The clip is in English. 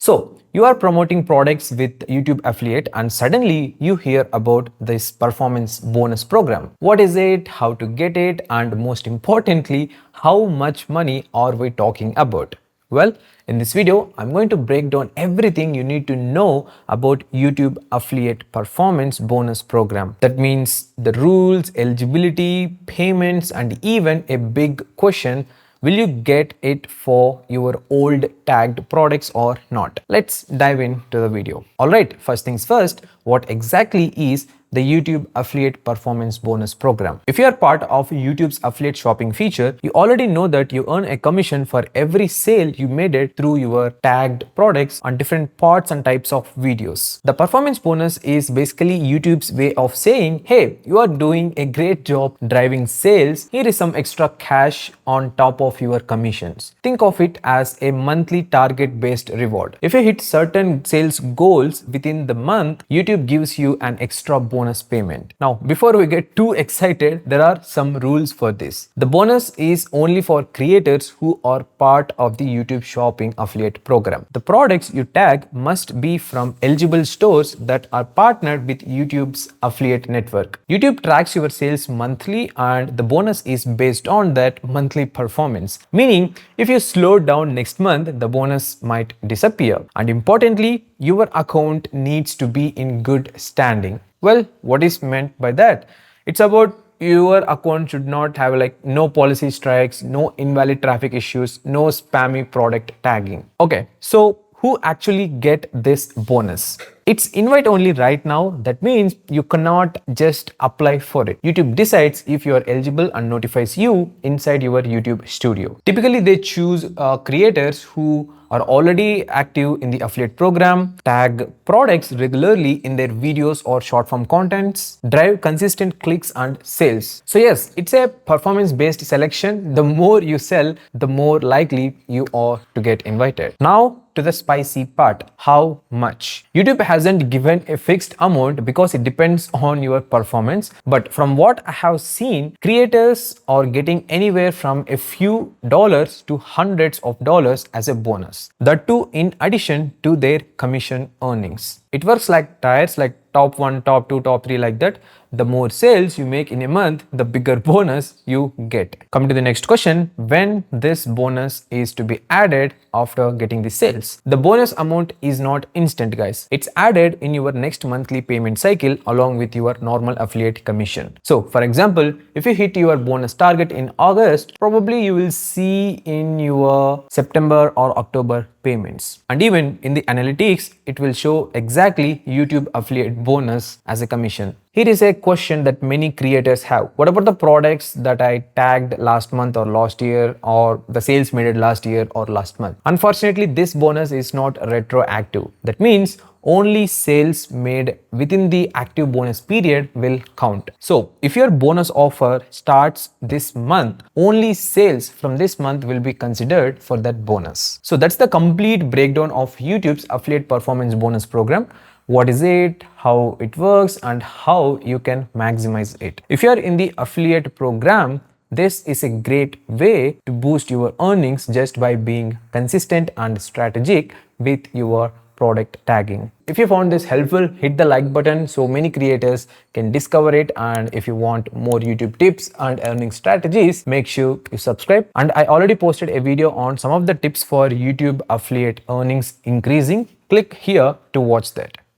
So you are promoting products with YouTube affiliate and suddenly you hear about this performance bonus program. What is it, how to get it, and most importantly, how much money are we talking about? Well, in this video, I'm going to break down everything you need to know about YouTube affiliate performance bonus program. That means the rules, eligibility, payments, and even a big question: will you get it for your old tagged products or not? Let's dive into the video. Alright, first things first, what exactly is the YouTube affiliate performance bonus program? If you are part of YouTube's affiliate shopping feature, you already know that you earn a commission for every sale you made it through your tagged products on different parts and types of videos. The performance bonus is basically YouTube's way of saying, hey, you are doing a great job driving sales. Here is some extra cash on top of your commissions. Think of it as a monthly target based reward. If you hit certain sales goals within the month, YouTube gives you an extra bonus payment. Now, before we get too excited, there are some rules for this. The bonus is only for creators who are part of the YouTube shopping affiliate program. The products you tag must be from eligible stores that are partnered with YouTube's affiliate network. YouTube tracks your sales monthly and the bonus is based on that monthly performance. Meaning, if you slow down next month, the bonus might disappear. And importantly, your account needs to be in good standing. Well, what is meant by that? It's about your account should not have no policy strikes, no invalid traffic issues, no spammy product tagging. Okay, so who actually get this bonus? It's invite only right now. That means you cannot just apply for it. YouTube decides if you are eligible and notifies you inside your YouTube studio. Typically, they choose creators who are already active in the affiliate program, tag products regularly in their videos or short form contents, drive consistent clicks and sales. So yes, it's a performance based selection. The more you sell, the more likely you are to get invited. Now to the spicy part, how much? YouTube hasn't given a fixed amount because it depends on your performance, but from what I have seen, creators are getting anywhere from a few dollars to hundreds of dollars as a bonus. That too in addition to their commission earnings. It works like tires, like top 1, top 2, top 3, like that. The more sales you make in a month, the bigger bonus you get. Coming to the next question, when this bonus is to be added after getting the sales? The bonus amount is not instant, guys. It's added in your next monthly payment cycle along with your normal affiliate commission. So for example, if you hit your bonus target in August, probably you will see in your September or October payments. And even in the analytics, it will show exactly YouTube affiliate bonus as a commission. Here is a question that many creators have. What about the products that I tagged last month or last year, or the sales made it last year or last month? Unfortunately, this bonus is not retroactive. That means only sales made within the active bonus period will count. So if your bonus offer starts this month, only sales from this month will be considered for that bonus. So that's the complete breakdown of YouTube's affiliate performance bonus program. What is it, how it works, and how you can maximize it. If you are in the affiliate program, this is a great way to boost your earnings just by being consistent and strategic with your product tagging. If you found this helpful, hit the like button so many creators can discover it. And if you want more YouTube tips and earning strategies, make sure you subscribe. And I already posted a video on some of the tips for YouTube affiliate earnings increasing. Click here to watch that.